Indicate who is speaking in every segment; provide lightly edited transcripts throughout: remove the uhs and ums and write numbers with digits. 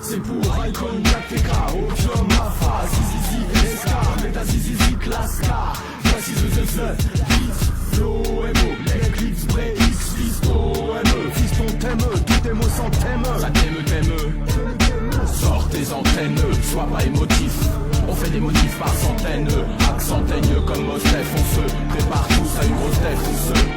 Speaker 1: C'est pour Icon, KTK, Opium, Mafa, Zizizi, Escar, Meta Zizizi, Klaska. Voici The Beat, Flow, MO, L'Eclipse, Bray, X, Fisto, ME. Fiston t'aime, tous tes mots sans thème. Ça t'aime. Sors tes antennes, sois pas émotif. On fait des motifs par centaines, accent teigne comme Mostef. On se prépare tous à une grosse tête,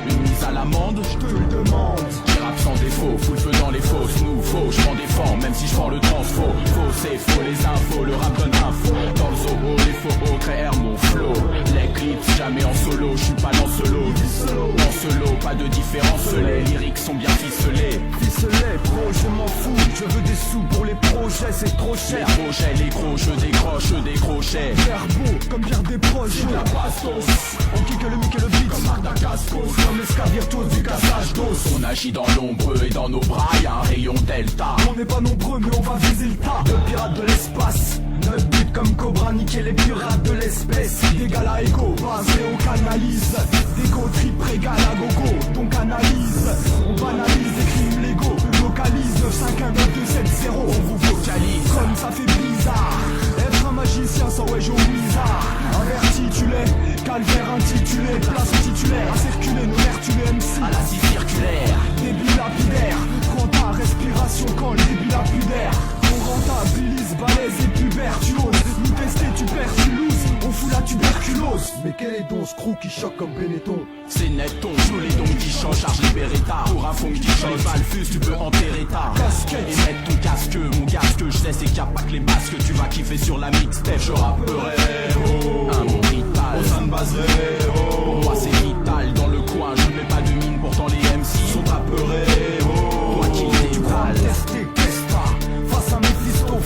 Speaker 1: une mise à l'amende, je te le demande. J'ai rap sans défaut, fous le feu dans les fausses, nous faux, je m'en défends, même si je prends le transfo. Faux c'est faux, les infos, le rap donne info. Dans le zoo, les faux créèrent mon flow. L'Eclipse, jamais en solo, je suis pas dans solo. En solo, pas de différence, les lyriques sont bien ficelés. Ficelés, bro, je m'en fous, je veux des sous pour les projets, c'est trop cher. Les projets, les gros, je décroche des crochets. Verbo, comme Pierre des proches, la bastos. On kick le mic et le beat, comme Marc Cascos. Comme l'esclave virtuose du cassage d'os. On agit dans l'ombre et dans nos bras, y'a un rayon delta. On n'est pas nombreux, mais on va viser le tas. Deux pirates de l'espace. Notre but comme Cobra, niquer les pirates de l'espèce. D'égal à égo, basé on canalise. Dégo, trip, régal à gogo, donc analyse. On banalise des crimes légaux. Localise 9519270, on vous vocalise. Comme ça fait bizarre. Être un magicien sans wesh au wizard. Invertitulé, calvaire intitulé. Place titulaire, à circuler, nos nerfs tu les MC. À la scie circulaire, débit lapidaire. Prends ta respiration quand le débit a plus d'air. On rentabilise, balèze et pubère. Tu oses nous tester, tu perds, tu loses. On fout la tuberculose. Mais quel est donc ce crew qui choque comme Benetton? C'est net, on joue les dons qui chantent, charge les Beretta. Pour un fond qui change, Valfus, tu peux enterrer ta casquette. Et mettre ton casque, mon casque, je sais c'est qu'il n'y a pas que les masques. Tu vas kiffer sur la mixtape, je rapperai, oh. Un mot vital, au sein de base, oh. Pour moi c'est vital, dans le coin, je ne mets pas de mine, pourtant les MC sont apeurés, oh. Toi qui les tu crois me tester, testa. Face à mes fiston,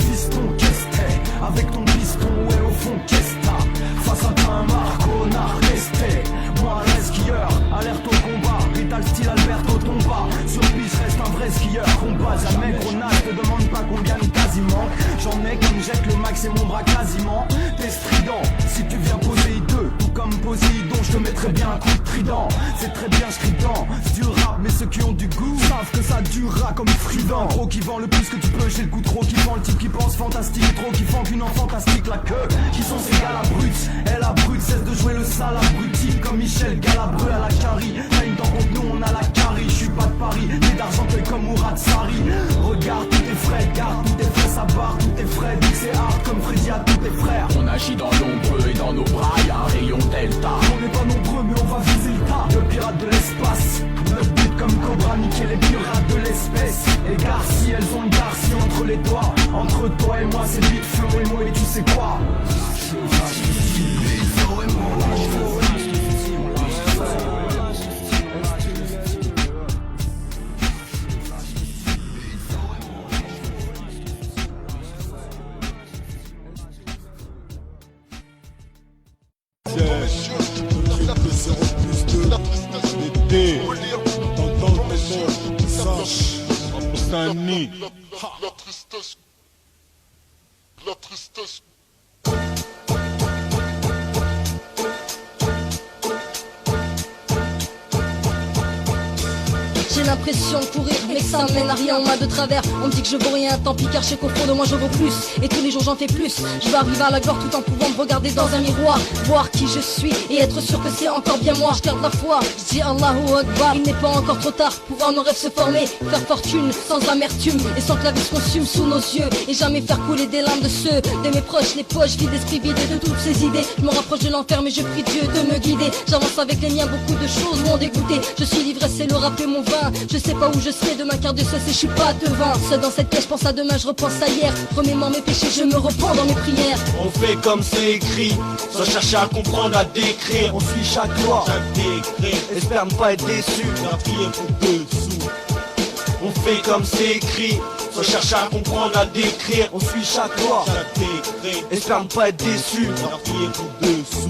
Speaker 1: qu'est-ce t'es? Avec ton piston, ouais au fond, qu'est-ce t'as? Face à toi un marconnard, resté. Moi un skieur, alerte au combat. Rital style Alberto Tomba. Sur piste reste un vrai skieur. Combat jamais grenade, te demande pas combien quasiment. J'en ai comme jette le max et mon bras quasiment. T'es strident, si tu viens poser deux. Tout comme Poséidon, je te mettrai bien un coup de trident. C'est très bien strident, c'est du rap. Mais ceux qui ont du goût savent que ça durera comme frident. Gros qui vend le plus que tu peux, j'ai le coup trop qui vend. Le type qui pense fantastique, trop qui fend qu'une enfant fantastique. La queue qui sont ces gars la brute. Elle a brute, cesse de jouer le sale abruti. Comme Michel Galabreux à la carie. Time dans compte, nous on a la carie. Je suis pas de Paris, mais d'Argenteuil comme Mourad Sari. Regarde tous tes frais, garde tous tes frais, ça barre tous tes frais. Dis que c'est hard comme Freddy à tous tes frères. On agit dans l'ombre et dans nos bras, y'a un rayon delta. On n'est pas nombreux, mais on va viser le tas. Deux pirates de l'espace. Notre but comme Cobra, niquer les pirates de l'espèce. Et Garci, elles ont le Garci entre les doigts. Entre toi et moi, c'est vite flow et moi, et tu sais quoi?
Speaker 2: La tristesse.
Speaker 3: J'ai l'impression de courir, mais que ça mène à rien, on m'a de travers. On me dit que je vaux rien, tant pis car je sais qu'au fond de moi je vaux plus. Et tous les jours j'en fais plus. Je vais arriver à la gloire tout en pouvant me regarder dans un miroir. Voir qui je suis et être sûr que c'est encore bien moi. Je garde la foi, je dis Allahu Akbar. Il n'est pas encore trop tard pour voir nos rêves se former. Faire fortune sans amertume et sans que la vie se consume sous nos yeux. Et jamais faire couler des larmes de ceux de mes proches. Les poches vides, esprit vide de toutes ces idées. Je me rapproche de l'enfer mais je prie Dieu de me guider. J'avance avec les miens, beaucoup de choses m'ont dégoûté. Je suis l'ivresse, c'est le rap et mon vin. Je sais pas où je serai demain car Dieu sait si je suis pas devin. Seul dans cette pièce, je pense à demain, je repense à hier. Remémore mes péchés, je me repens dans mes prières.
Speaker 4: On fait comme c'est écrit, sans chercher à comprendre, à décrire. On suit chaque loi, chaque décret. Espère ne pas être déçu, la prière pour deux sous. On fait comme c'est écrit, sans chercher à comprendre, à décrire. On suit chaque loi, chaque décret. Espère ne pas être déçu, la prière pour deux sous.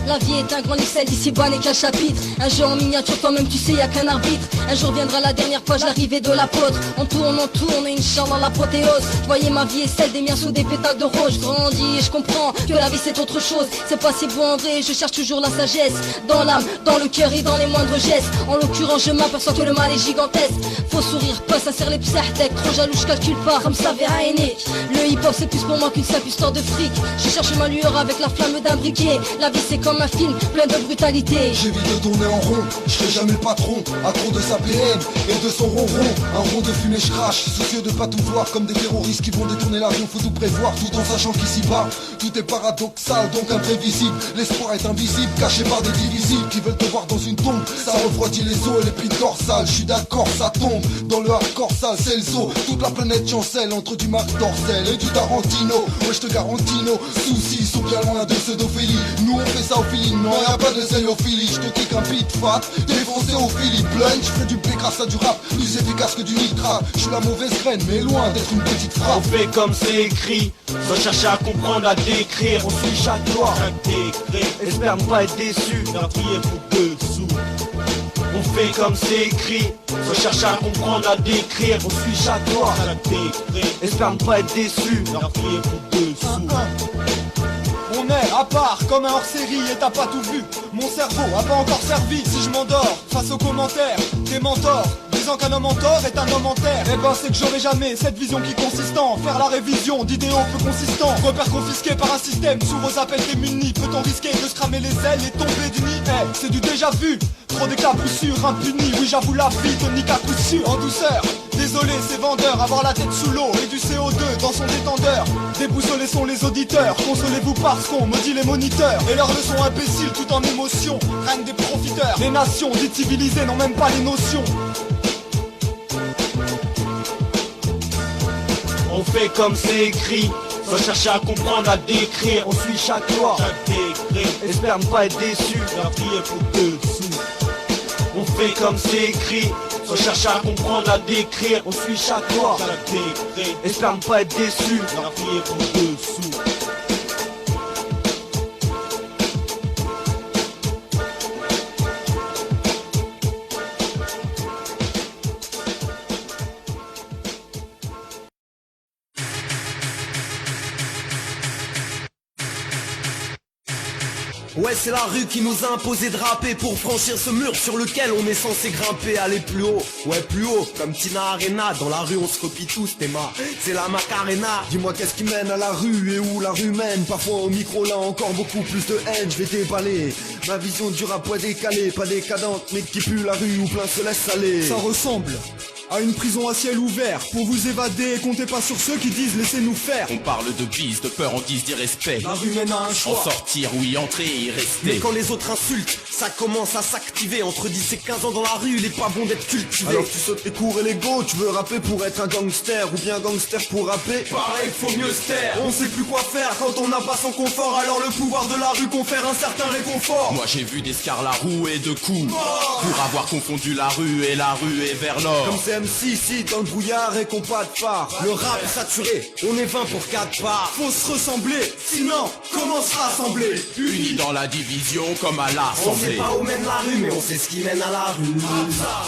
Speaker 3: La vie est un grand Excel, ici-bas n'est qu'un chapitre. Un jeu en miniature, toi-même tu sais y'a qu'un arbitre. Un jour viendra la dernière page, l'arrivée de l'apôtre. On tourne, et Inch'Allah l'apothéose. Je voyais ma vie et celle des miens sous des pétales de rose. Je grandis et je comprends que la vie c'est autre chose. C'est pas si beau en vrai, je cherche toujours la sagesse. Dans l'âme, dans le cœur et dans les moindres gestes. En l'occurrence je m'aperçois que le mal est gigantesque. Faut sourire, pas sincère les psahtek. Trop jaloux, je calcule pas, comme ça verra aîné. Le hip hop c'est plus pour moi qu'une simple histoire de fric. Je cherche ma lueur avec la flamme d'un briquet. La vie c'est comme un film plein de brutalité.
Speaker 5: J'évite de tourner en rond, je serai jamais le patron. À trop de sa PM et de son ronron. Un rond de fumée je crache, soucieux de pas tout voir. Comme des terroristes qui vont détourner l'avion, faut tout prévoir. Tout en sachant qu'ici-bas, tout est paradoxal, donc imprévisible. L'espoir est invisible, caché par des divisibles qui veulent te voir dans une tombe. Ça refroidit les os et les plis dorsales. Je suis d'accord, ça tombe dans le hardcore sale, c'est le zoo. Toute la planète chancelle entre du Marc Dorcel et du Tarantino. Ouais, je te garantis nos soucis sont bien loin de ceux d'Ophélie. Nous on fait ça au feeling, non y'a pas de zélophilie. Je te kick un beat fat, défoncé au Philippe Blunt. Je fais du blé grâce à du rap, plus efficace que du nitrate. Je suis la mauvaise graine, mais loin d'être une petite frappe.
Speaker 4: On fait comme c'est écrit, sans chercher à comprendre, à décrire. On suit chaque loi, chaque décret. Espère ne pas être déçu, d'un prier pour 2 sous. On fait comme c'est écrit, sans chercher à comprendre, à décrire. On suit chaque loi, chaque décret. Espère ne pas être déçu, d'un prier pour 2 sous.
Speaker 6: On est à part comme un hors-série et t'as pas tout vu. Mon cerveau a pas encore servi si je m'endors face aux commentaires des mentors disant qu'un homme en tort est un homme en terre. Eh ben c'est que j'aurai jamais cette vision qui consiste en faire la révision d'idéaux peu consistants. Repères confisqués par un système sous vos appels démunis. Peut-on risquer de se cramer les ailes et tomber du nid? Eh, c'est du déjà vu, trop d'éclaboussures impunies. Oui j'avoue la vie te nique à coup sûr en douceur. Désolé ces vendeurs, avoir la tête sous l'eau et du CO2 dans son détendeur. Déboussolés sont les auditeurs, consolez-vous parce qu'on maudit les moniteurs. Et leurs leçons imbéciles tout en émotion, règne des profiteurs. Les nations dites civilisées n'ont même pas les notions.
Speaker 4: On fait comme c'est écrit, sans chercher à comprendre, à décrire. On suit chaque loi, chaque décret. Espère ne pas être déçu, d'un prier pour 2 sous. On fait comme c'est écrit, sans chercher à comprendre, à décrire. On suit chaque loi, chaque décret. Espère ne pas être déçu, d'un prier pour 2 sous.
Speaker 7: Ouais, c'est la rue qui nous a imposé de rapper pour franchir ce mur sur lequel on est censé grimper, aller plus haut. Ouais, plus haut, comme Tina Arena. Dans la rue, on se copie tous, Théma. C'est la Macarena.
Speaker 5: Dis-moi qu'est-ce qui mène à la rue et où la rue mène. Parfois au micro là encore beaucoup plus de haine. Je vais déballer ma vision du rap ouais décalée, pas décadente mais qui pue la rue où plein se laisse aller.
Speaker 6: Ça ressemble à une prison à ciel ouvert. Pour vous évader, comptez pas sur ceux qui disent laissez-nous faire.
Speaker 8: On parle de bise, de peur en guise d'irrespect.
Speaker 6: La rue mène à un choix.
Speaker 8: En sortir ou y entrer et y rester.
Speaker 7: Mais quand les autres insultent, ça commence à s'activer. Entre 10 et 15 ans dans la rue, il est pas bon d'être cultivé.
Speaker 5: Alors tu sautes les cours et les go, tu veux rapper pour être un gangster ou bien gangster pour rapper.
Speaker 7: Pareil, faut mieux se taire.
Speaker 6: On sait plus quoi faire quand on n'a pas son confort. Alors le pouvoir de la rue confère un certain réconfort.
Speaker 8: Moi j'ai vu des scarlarous et de coups pour avoir confondu la rue et la rue et vers l'or.
Speaker 5: Comme c'est MC ici dans le brouillard et qu'on pas de phare.
Speaker 7: Le rap est saturé, on est 20 pour 4 parts.
Speaker 6: Faut se ressembler, sinon comment se rassembler?
Speaker 8: Unis dans la division comme à
Speaker 7: On sait
Speaker 8: l'assemblée.
Speaker 7: pas où mène la rue, mais on sait ce qui mène à la rue.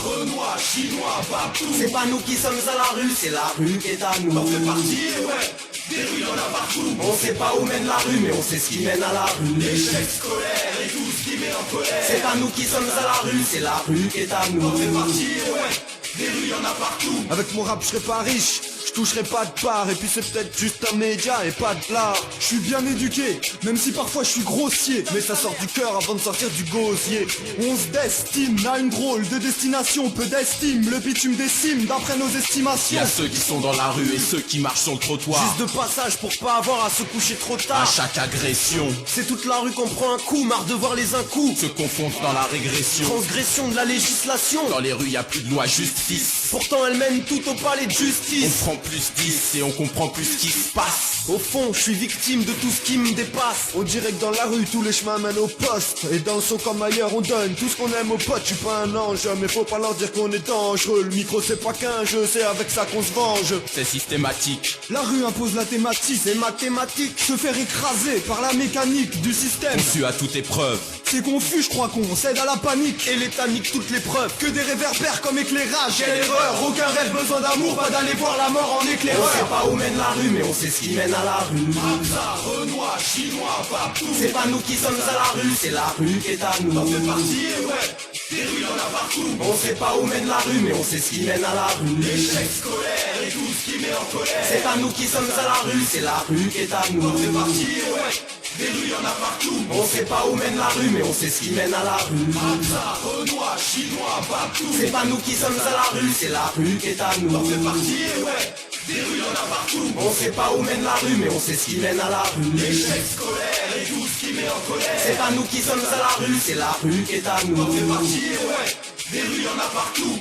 Speaker 6: Renoir, chinois, partout.
Speaker 7: C'est pas nous qui sommes à la rue, c'est la rue qui est à nous.
Speaker 6: On fait partie, ouais, des rues y'en a partout.
Speaker 7: On sait pas où mène la rue, mais on sait ce qui mène à la rue.
Speaker 6: L'échec scolaire et tout ce qui met en colère.
Speaker 7: C'est pas nous qui sommes à la rue, c'est la rue qui est à nous.
Speaker 6: On fait partie, ouais, des rues y'en a partout.
Speaker 5: Avec mon rap je serai pas riche, je toucherai pas de part. Et puis c'est peut-être juste un média et pas de l'art.
Speaker 6: Je suis bien éduqué, même si parfois je suis grossier.
Speaker 5: Mais ça sort du cœur avant de sortir du gosier.
Speaker 6: On se destine à une drôle de destination. Peu d'estime, le bitume décime d'après nos
Speaker 8: Il
Speaker 6: estimations.
Speaker 8: y a ceux qui sont dans la rue et ceux qui marchent sur le trottoir.
Speaker 7: Juste de passage pour pas avoir à se coucher trop
Speaker 8: À
Speaker 7: tard.
Speaker 8: chaque agression,
Speaker 7: C'est toute la rue qu'on prend un coup, marre de voir les incous.
Speaker 8: se confondent dans la régression.
Speaker 7: Transgression de la législation.
Speaker 8: Dans les rues y a plus de loi justice.
Speaker 7: Pourtant elle mène tout au palais de
Speaker 8: On
Speaker 7: justice.
Speaker 8: prend plus 10 et on comprend plus ce qui se passe.
Speaker 7: Au fond, je suis victime de tout ce qui me dépasse. On dirait que dans la rue, tous les chemins mènent au poste. Et dans le son comme ailleurs, on donne tout ce qu'on aime aux potes. Je suis pas un ange, mais faut pas leur dire qu'on est dangereux. Le micro c'est pas qu'un jeu, c'est avec ça qu'on se venge.
Speaker 8: C'est systématique.
Speaker 6: La rue impose la thématique,
Speaker 7: C'est mathématique.
Speaker 6: se faire écraser par la mécanique du système.
Speaker 8: Conçu à toute épreuve.
Speaker 6: C'est confus, je crois qu'on cède à la panique.
Speaker 7: Et l'État nique toutes les preuves.
Speaker 6: Que des réverbères comme éclairage, quelle erreur. Aucun rêve, besoin d'amour, pas d'aller voir la mort en éclaireur.
Speaker 7: On sait pas où mène la rue, mais on sait ce qui mène à la rue.
Speaker 1: Hamza, Renoir, Chinois, partout.
Speaker 7: C'est pas nous qui sommes à la rue, c'est la rue qui est à nous.
Speaker 1: On fait partie, et ouais, des rues y'en a partout.
Speaker 7: On sait pas où mène la rue, mais on sait ce qui mène à la rue.
Speaker 1: L'échec scolaire et tout ce qui met en colère.
Speaker 7: C'est pas nous qui sommes à la rue, c'est la rue qui est à nous.
Speaker 1: On fait partie, et ouais, des rues y'en a partout.
Speaker 7: On sait pas où mène la rue, mais on sait ce qui mène à la rue.
Speaker 1: Hamza, Renoir, Chinois, partout.
Speaker 7: C'est pas nous qui sommes à la rue, c'est la rue qui est à nous.
Speaker 1: On fait partie, et ouais, des rues y'en a partout.
Speaker 7: On sait pas où mène la rue, mais on sait ce qui mène à la rue.
Speaker 1: L'échec scolaire et tout ce qui met en colère.
Speaker 7: C'est pas nous qui sommes à la rue, c'est la rue qui est à nous.
Speaker 1: On fait partie, et ouais, des rues y'en a partout.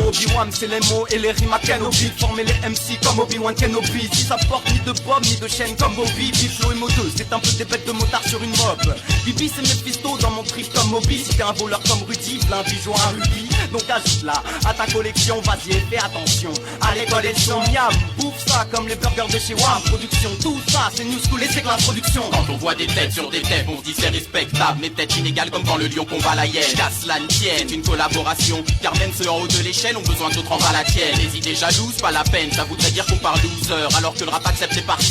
Speaker 9: Obi-Wan c'est les mots et les rimes à Kenobi. Former les MC comme Obi-Wan Kenobi. Si ça porte ni de bob ni de chaîne comme Bobby. Biflo et Mo2 c'est un peu des bêtes de motard sur une mob. Bibi c'est Mephisto dans mon trip comme Moby. Si t'es un voleur comme Rudy, plein bijou un rubis. Donc ajoute là à ta collection, vas-y et fais attention. À l'école et le son miam, bouffe ça comme les burgers de chez Wam Production. Tout ça c'est New School et c'est que la production.
Speaker 8: Quand on voit des têtes sur des têtes, on se dit c'est respectable, mais peut-être inégal comme quand le lion combat la hyène. Qu'à cela ne tienne, une collaboration, car même ceux en haut de l'échelle ont besoin que d'autres en bas la tienne. Les idées jalouses, pas la peine, ça voudrait dire qu'on parle loser, alors que le rap accepté par tous.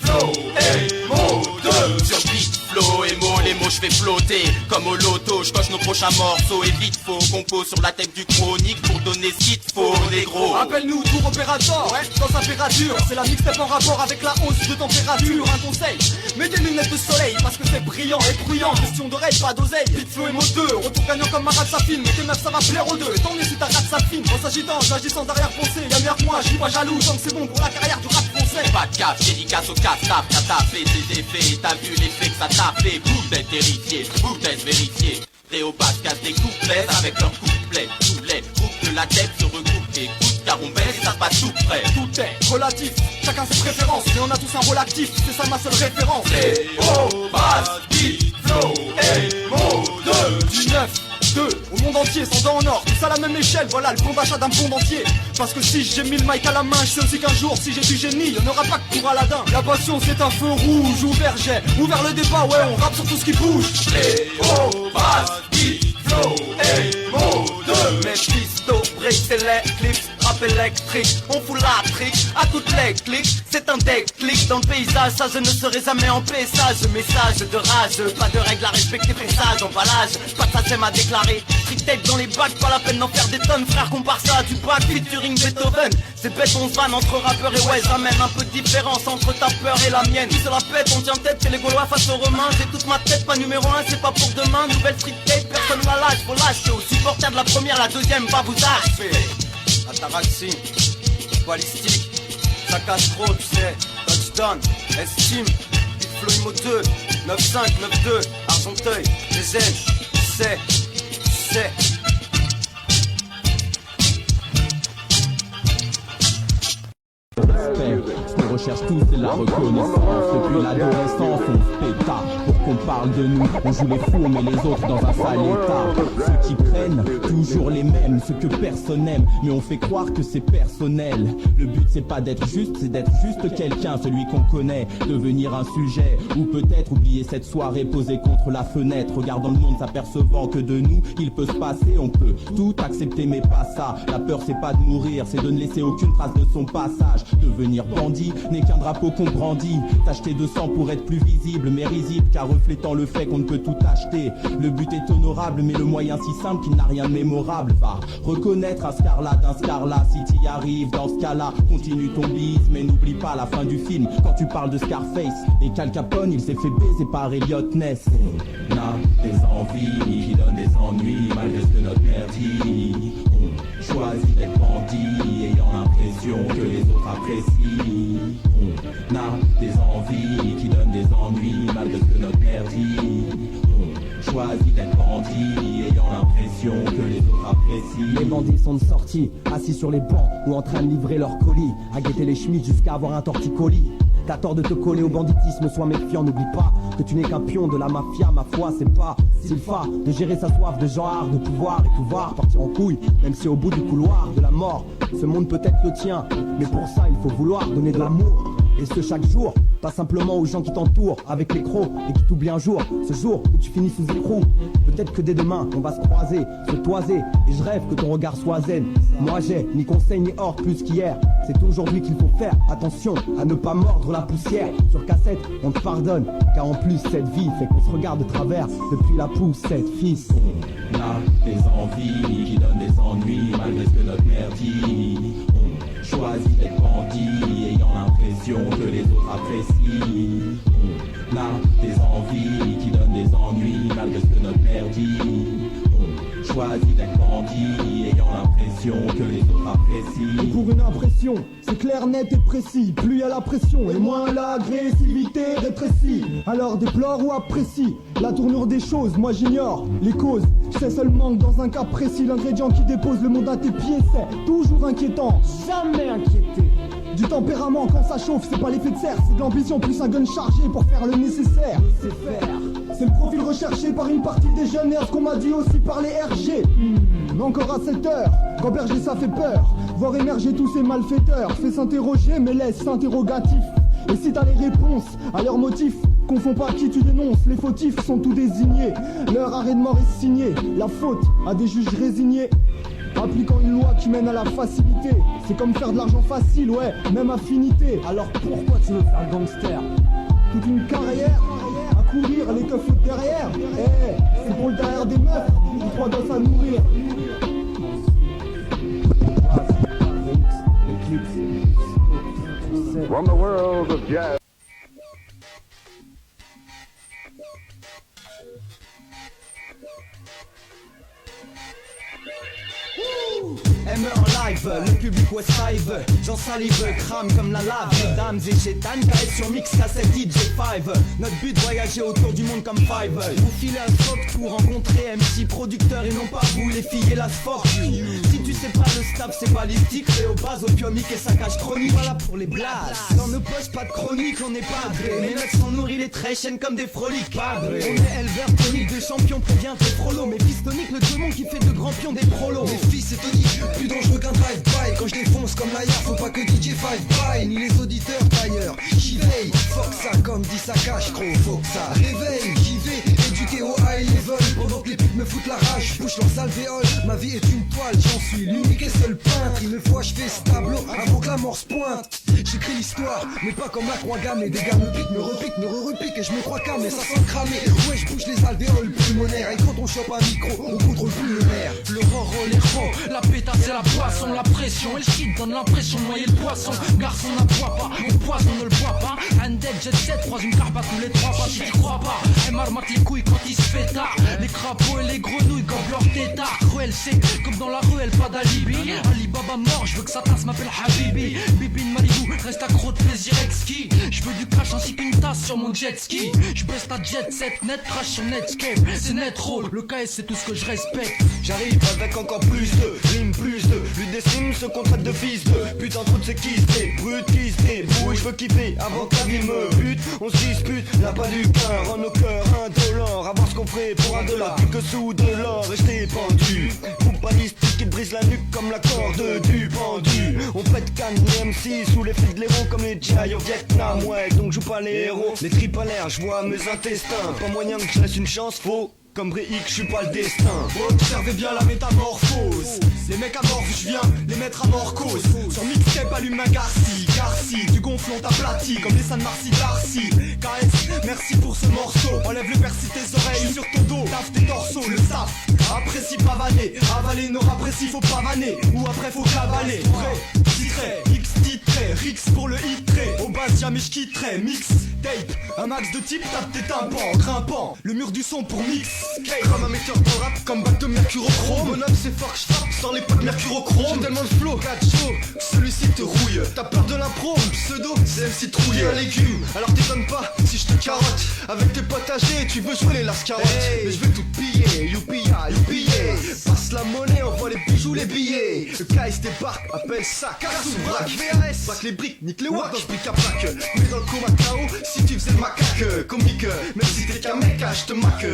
Speaker 1: Flow et Mo2.
Speaker 8: Sur beat, flow et mots, les mots je fais flotter. Comme au loto, je coche nos prochains morceaux et vite faut compose sur la tête du chronique pour donner ce qu'il te faut, négro.
Speaker 6: Rappelle-nous tour opérateur, dans sa température. C'est la mixtape en rapport avec la hausse de température. Un conseil, mets des lunettes de soleil parce que c'est brillant et bruyant. Question d'oreille, pas d'oseille. Biflo et Mo2, retour gagnant comme Marat Safin. Mais tes meufs ça va plaire aux deux. Tant mieux si ta rate Safin. En s'agitant, j'agis sans arrière-pensée. Y'a meilleur que moi, je suis pas jaloux. Tant que c'est bon pour la carrière du rap français.
Speaker 8: Pas de cap, dédicace au casse-tap, t'as tapé tes effets, t'as vu l'effet que ça t'a fait. Vous êtes terrifié, vous êtes vérifié. Réopasse casse des couplets avec leurs couplets. Tous les groupes de la tête se regroupent. Écoute, car on baisse et ça passe tout près.
Speaker 6: Tout est relatif, chacun ses préférences. Mais on a tous un rôle actif, c'est ça ma seule référence.
Speaker 1: Flow et Mo2.
Speaker 6: Du 9, 2, au monde entier, sans dents en or, tous à la même échelle, voilà le bon d'achat d'un monde entier. Parce que si j'ai mis le mic à la main, je sais aussi qu'un jour, si j'ai du génie, y'en aura pas que pour Aladdin. La passion c'est un feu rouge, ouvert j'ai, ouvert le débat, ouais on rappe sur tout ce qui bouge.
Speaker 1: Flow et Mo2.
Speaker 9: Mephisto, break c'est les clips, rap électrique, on fout la trick, à toutes les clics, c'est un déclic dans le paysage, ça je ne serai jamais en paysage, message de rage, pas de règles à respecter, pressage, emballage, pas de ça m'a déclaré, street tape dans les bacs, pas la peine d'en faire des tonnes, frère compare ça à du bac, featuring Beethoven, c'est bête on se vanne entre rappeurs et ouais, j'amène un peu de différence entre ta peur et la mienne, si se la pète, on tient tête, que les Gaulois face aux Romains, j'ai toute ma tête, pas numéro 1, c'est pas pour demain, nouvelle street tape, personne la lâche, faut lâcher aux supporters de la première, la deuxième, pas vous achever. Ataraxie, balistique, ça casse trop, tu sais, touchdown, estime, Biflo Mo2, 9-5, 9-2, Argenteuil, les ailes, c'est.
Speaker 10: Ce qu'on recherche tous c'est la reconnaissance. Depuis l'adolescence on se péta pour qu'on parle de nous. On joue les fous, on met les autres dans un sale état. Ceux qui prennent, toujours les mêmes, ceux que personne n'aime, mais on fait croire que c'est personnel. Le but c'est pas d'être juste, c'est d'être juste quelqu'un, celui qu'on connaît, devenir un sujet, ou peut-être oublier cette soirée posée contre la fenêtre, regardant le monde s'apercevant que de nous il peut se passer, on peut tout accepter mais pas ça. La peur c'est pas de mourir, c'est de ne laisser aucune trace de son passage. Devenir bandit n'est qu'un drapeau qu'on brandit, t'acheter de sang pour être plus visible, mais risible, car reflétant le fait qu'on ne peut tout acheter. Le but est honorable, mais le moyen si simple qu'il n'a rien de mémorable. Va reconnaître un scarlat d'un scarlat, si t'y arrives dans ce cas-là, continue ton bise, mais n'oublie pas la fin du film. Quand tu parles de Scarface et qu'Al Capone, il s'est fait baiser par Elliot Ness. On a des envies qui donnent des ennuis, malgré ce que notre mère dit. On choisit d'être bandit, ayant l'impression que les autres apprécient. On a des envies qui donnent des ennuis, malgré ce que notre mère dit. On choisit d'être bandit, ayant l'impression que les autres apprécient.
Speaker 11: Les bandits sont de sortie, assis sur les bancs ou en train de livrer leurs colis, à guetter les schmitts jusqu'à avoir un torticolis. T'as tort de te coller au banditisme, sois méfiant, n'oublie pas que tu n'es qu'un pion de la mafia, ma foi c'est pas Sylpha de gérer sa soif de genre, de pouvoir et pouvoir partir en couille, même si au bout du couloir de la mort, ce monde peut être le tien, mais pour ça il faut vouloir donner de l'amour. Et ce chaque jour, pas simplement aux gens qui t'entourent avec les crocs et qui t'oublient un jour, ce jour où tu finis sous écrou. Peut-être que dès demain on va se croiser, se toiser, et je rêve que ton regard soit zen. Moi j'ai ni conseil ni ordre plus qu'hier, c'est aujourd'hui qu'il faut faire attention à ne pas mordre la poussière. Sur cassette on te pardonne, car en plus cette vie fait qu'on se regarde de travers depuis la poussette, fils.
Speaker 10: On a des envies qui donnent des ennuis, malgré ce que notre mère dit. On choisit d'être bandit, ayant l'impression que les autres apprécient. On a des envies qui donnent des ennuis, malgré ce que notre mère dit. On choisit d'être bandit, ayant l'impression que les autres apprécient.
Speaker 6: Et pour une impression, c'est clair, net et précis. Plus y a la pression et moins l'agressivité rétrécie. Alors déplore ou apprécie la tournure des choses, moi j'ignore les causes. Je sais seulement que dans un cas précis, l'ingrédient qui dépose le monde à tes pieds, c'est toujours inquiétant, jamais inquiété. Du tempérament quand ça chauffe, c'est pas l'effet de serre, c'est de l'ambition plus un gun chargé pour faire le nécessaire. C'est le profil recherché par une partie des jeunes et à ce qu'on m'a dit aussi par les RG. Mais encore à cette heure, quand berger ça fait peur, voir émerger tous ces malfaiteurs, fait s'interroger mais laisse interrogatif. Et si t'as les réponses à leurs motifs, confonds pas qui tu dénonces, les fautifs sont tous désignés. Leur arrêt de mort est signé, la faute à des juges résignés. Appliquant une loi qui mène à la facilité, c'est comme faire de l'argent facile, ouais, même affinité. Alors pourquoi tu veux faire le gangster? Toute une carrière à courir, les keufs derrière. Eh, c'est pour le derrière des meufs, ou trois gosses à nourrir.
Speaker 12: From the world of jazz.
Speaker 9: ME en live, le public West Live, j'en salive, crame comme la lave. Mesdames et chétanes, KS sur mix, cassette DJ5. Notre but, voyager autour du monde comme Five. Vous filez un spot pour rencontrer MC producteurs et non pas vous les filles et la fuck you. Si tu sais pas le staff, c'est balistique, Léobase, opiumique et saccage chronique. Voilà pour les blasts. Dans nos poches, pas de chronique, on n'est pas gré. Mais mecs sont nourris les très chaînes comme des froliques. On est éleveur tonique de champions, prévient tes prolos. Mais pistonique, le démon qui fait de grands pions des prolos.
Speaker 5: Mes fils c'est tonique, plus dangereux qu'un drive-by. Quand je défonce comme la yard, faut pas que DJ 5 ni les auditeurs d'ailleurs. J'y veille, fuck ça comme dit Sakash, gros, faut que ça réveille. J'y vais, éduqué au high level. Pendant que les putes me foutent la rage, je bouche leurs alvéoles. Ma vie est une toile, j'en suis l'unique et seul peintre. Il me faut achever ce tableau avant que la mort se pointe. J'écris l'histoire, mais pas comme la croix gamme. Les dégâts me piquent, me repiquent, me re-repiquent. Et je me crois calme, mais ça sent cramer. Ouais, je bouge les alvéoles pulmonaires. Et quand on chope un micro, on contrôle plus le nerf.
Speaker 13: Le roro, les ros, la pétasse et la boisson, la pression et le shit donne l'impression de noyer le poisson. Garçon n'aboie pas, mon poison ne le boit pas. Un dead jet set, croise une carpe à tous les trois pas. Si tu crois pas, elle m'armaque les couilles quand il se fait tard. Les crapauds et les grenouilles gobent leur tétard. elle sait, comme dans la ruelle, pas d'alibi. Alibaba mort, je veux que sa tasse m'appelle Habibi. Bibine Malibu, reste accro de plaisir exquis. Je veux du cash ainsi qu'une tasse sur mon jet ski. Je baisse ta jet set, net crash sur Netscape. C'est net roll, le KS c'est tout ce que je respecte.
Speaker 7: J'arrive avec encore plus de rimes, plus de lutte des streams, se contrainte de fils de putain trop de ces quistés, brut quistés, bouille, je veux kiffer avant que la vie me bute. On se dispute, là pas du pain, rend nos cœurs indolents, à voir ce qu'on ferait pour $1, plus que sous de l'or, et j't'ai pendu. Bombe balistique qui te brise la nuque comme la corde du pendu. On pète canne, les MC sous les fils de l'héros comme les Jai au Vietnam, ouais, donc joue pas les héros. Les tripes à l'air, je vois mes intestins, pas moyen que je laisse une chance, faux. Comme Brick, je suis pas le destin.
Speaker 6: Observez bien la métamorphose. Les mecs amorphes, je viens les mettre à mort cause. Sur mixtape, allume un Garci. Tu gonfles, on t'aplatit comme les San Marcy Darcy. KS, merci pour ce morceau. Enlève le persil tes oreilles sur ton dos. Taf tes torsos, le staff. Apprécie pas vanner. Avaler nos rapprécies, faut pas vanner. Ou après faut cavaler. Prêt, titré, X titré. Rix pour le hitré. Au bas, jamais je quitterai. Mix, tape, un max de type, tape tes tympans. Grimpant, le mur du son pour mix.
Speaker 7: Comme un metteur de rap, comme bac de mercurochrome. Bonhomme c'est fort que j'tape sans les potes mercurochrome. J'ai tellement de flow, Gacho, celui-ci te rouille. T'as peur de l'impro, pseudo, c'est MC trouille. Un légume, alors t'étonnes pas si je te carotte. Avec tes potes âgés, tu veux jouer les lascarottes. Mais je vais tout piller, youpia, youpillé. Passe la monnaie, envoie les bijoux, les billets. Le KS débarque, appelle ça casse ou braque. VAS, braque les briques, nique les wacks. Je brique à plaque, mais dans le coma KO, si tu faisais le macaque. Comique, même si t'es qu'un mec, je te maque.